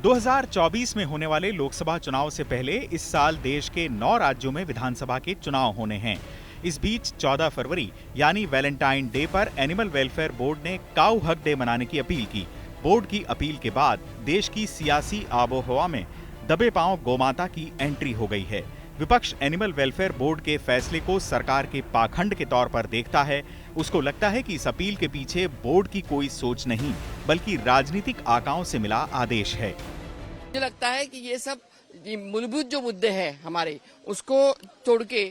2024 में होने वाले लोकसभा चुनाव से पहले इस साल देश के 9 राज्यों में विधानसभा के चुनाव होने हैं। इस बीच 14 फरवरी यानी वैलेंटाइन डे पर एनिमल वेलफेयर बोर्ड ने काऊ हक डे मनाने की अपील की। बोर्ड की अपील के बाद देश की सियासी आबोहवा में दबे पांव गोमाता की एंट्री हो गई है। विपक्ष एनिमल वेलफेयर बोर्ड के फैसले को सरकार के पाखंड के तौर पर देखता है। उसको लगता है कि इस अपील के पीछे बोर्ड की कोई सोच नहीं, बल्कि राजनीतिक आकाओं से मिला आदेश है। मुझे लगता है कि ये सब मूलभूत जो मुद्दे हैं हमारे, उसको तोड़ के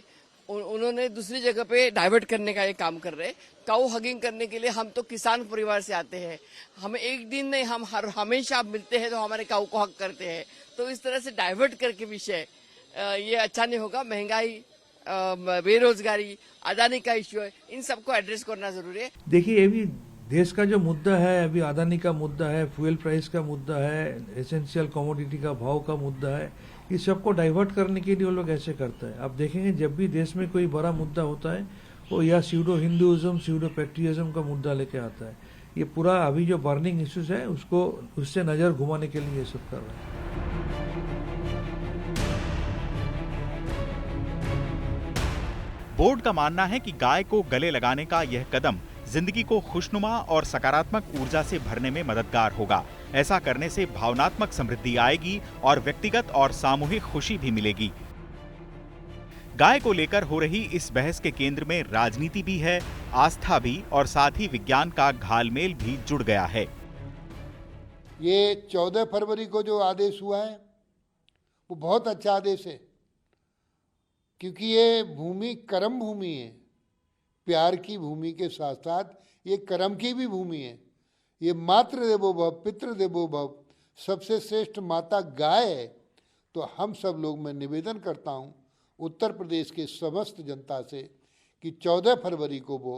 उन्होंने दूसरी जगह पे डाइवर्ट करने का ये काम कर रहे हैं। काऊ हगिंग करने के लिए हम तो किसान परिवार से आते हैं, हमें एक दिन नहीं, हम हमेशा मिलते हैं तो हमारे काऊ को हक करते हैं। तो इस तरह से डाइवर्ट करके विषय ये अच्छा नहीं होगा। महंगाई, बेरोजगारी, अदानी का इश्यू है, इन सबको एड्रेस करना जरूरी है। देखिए, ये भी देश का जो मुद्दा है, अभी अदानी का मुद्दा है, फ्यूल प्राइस का मुद्दा है, एसेंशियल कमोडिटी का भाव का मुद्दा है। इस सबको डाइवर्ट करने के लिए वो लोग ऐसे करते हैं। आप देखेंगे जब भी देश में कोई बड़ा मुद्दा होता है, वो या स्यूडो हिंदुइज्म, स्यूडो पैट्रियटिज्म का मुद्दा लेके आता है। ये पूरा अभी जो बर्निंग इश्यूज है उससे नजर घुमाने के लिए ये सब कर रहा है। बोर्ड का मानना है कि गाय को गले लगाने का यह कदम जिंदगी को खुशनुमा और सकारात्मक ऊर्जा से भरने में मददगार होगा। ऐसा करने से भावनात्मक समृद्धि आएगी और व्यक्तिगत और सामूहिक खुशी भी मिलेगी। गाय को लेकर हो रही इस बहस के केंद्र में राजनीति भी है, आस्था भी, और साथ ही विज्ञान का घालमेल भी जुड़ गया है। ये 14 फरवरी को जो आदेश हुआ है वो बहुत अच्छा आदेश है, क्योंकि ये भूमि कर्म भूमि है। प्यार की भूमि के साथ साथ ये कर्म की भी भूमि है। ये मातृ देवो भव, पितृ देवो भव, सबसे श्रेष्ठ माता गाय है। तो हम सब लोग, मैं निवेदन करता हूँ उत्तर प्रदेश के समस्त जनता से कि 14 फरवरी को वो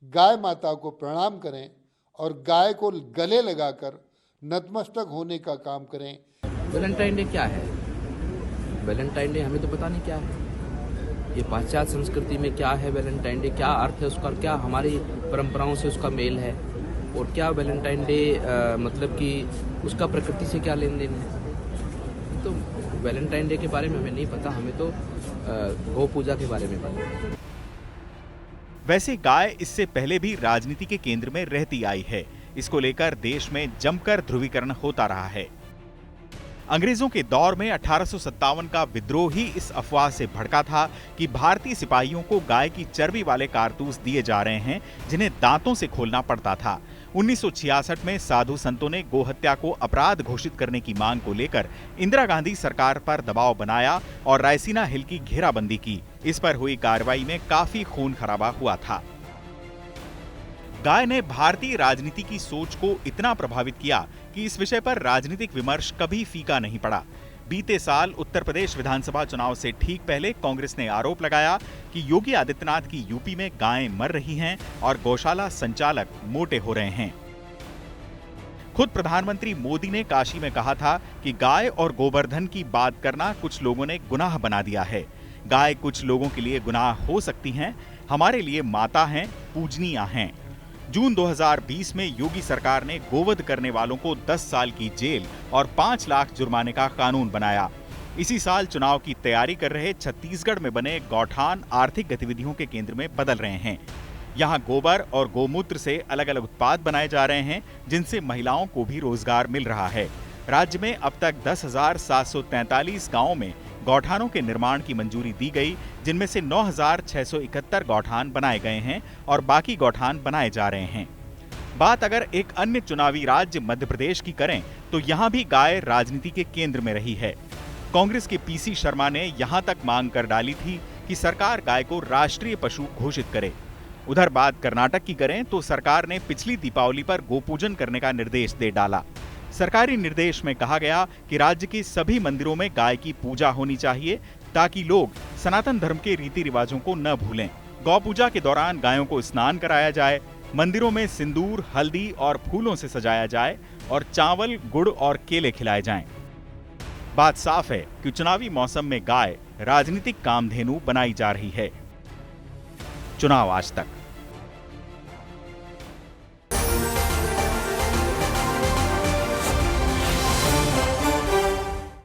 गाय माता को प्रणाम करें और गाय को गले लगाकर नतमस्तक होने का काम करें। वैलेंटाइन डे क्या है? वैलेंटाइन डे हमें तो पता नहीं क्या है। ये पाश्चात्य संस्कृति में क्या है वैलेंटाइन डे, क्या अर्थ है उसका, क्या हमारी परंपराओं से उसका मेल है, और क्या वैलेंटाइन डे मतलब कि उसका प्रकृति से क्या लेन देन है। तो वैलेंटाइन डे के बारे में हमें नहीं पता, हमें तो गौ पूजा के बारे में पता। वैसे गाय इससे पहले भी राजनीति के केंद्र में रहती आई है। इसको लेकर देश में जमकर ध्रुवीकरण होता रहा है। अंग्रेजों के दौर में 1857 का विद्रोह ही इस अफवाह से भड़का था कि भारतीय सिपाहियों को गाय की चर्बी वाले कारतूस दिए जा रहे हैं, जिन्हें दांतों से खोलना पड़ता था। 1966 में साधु संतों ने गोहत्या को अपराध घोषित करने की मांग को लेकर इंदिरा गांधी सरकार पर दबाव बनाया और रायसीना हिल की घेराबंदी की। इस पर हुई कार्रवाई में काफी खून खराबा हुआ था। गाय ने भारतीय राजनीति की सोच को इतना प्रभावित किया कि इस विषय पर राजनीतिक विमर्श कभी फीका नहीं पड़ा। बीते साल उत्तर प्रदेश विधानसभा चुनाव से ठीक पहले कांग्रेस ने आरोप लगाया कि योगी आदित्यनाथ की यूपी में गायें मर रही हैं और गौशाला संचालक मोटे हो रहे हैं। खुद प्रधानमंत्री मोदी ने काशी में कहा था कि गाय और गोवर्धन की बात करना कुछ लोगों ने गुनाह बना दिया है। गाय कुछ लोगों के लिए गुनाह हो सकती हैं, हमारे लिए माता हैं, पूजनीय हैं। जून 2020 में योगी सरकार ने गोवध करने वालों को 10 साल की जेल और 5 लाख जुर्माने का कानून बनाया। इसी साल चुनाव की तैयारी कर रहे छत्तीसगढ़ में बने गौठान आर्थिक गतिविधियों के केंद्र में बदल रहे हैं। यहाँ गोबर और गोमूत्र से अलग अलग उत्पाद बनाए जा रहे हैं, जिनसे महिलाओं को भी रोजगार मिल रहा है। राज्य में अब तक 10,743 गांवों में गौठानों के निर्माण की मंजूरी दी गई, जिनमें से 9,671 गौठान बनाए गए हैं और बाकी गौठान बनाए जा रहे हैं। बात अगर एक अन्य चुनावी राज्य मध्य प्रदेश की करें तो यहाँ भी गाय राजनीति के केंद्र में रही है। कांग्रेस के पीसी शर्मा ने यहाँ तक मांग कर डाली थी कि सरकार गाय को राष्ट्रीय पशु घोषित करे। उधर बात कर्नाटक की करें तो सरकार ने पिछली दीपावली पर गोपूजन करने का निर्देश दे डाला। सरकारी निर्देश में कहा गया कि राज्य के सभी मंदिरों में गाय की पूजा होनी चाहिए, ताकि लोग सनातन धर्म के रीति रिवाजों को न भूलें। गौ पूजा के दौरान गायों को स्नान कराया जाए, मंदिरों में सिंदूर, हल्दी और फूलों से सजाया जाए और चावल, गुड़ और केले खिलाए जाएं। बात साफ है कि चुनावी मौसम में गाय राजनीतिक कामधेनु बनाई जा रही है। चुनाव आज तक।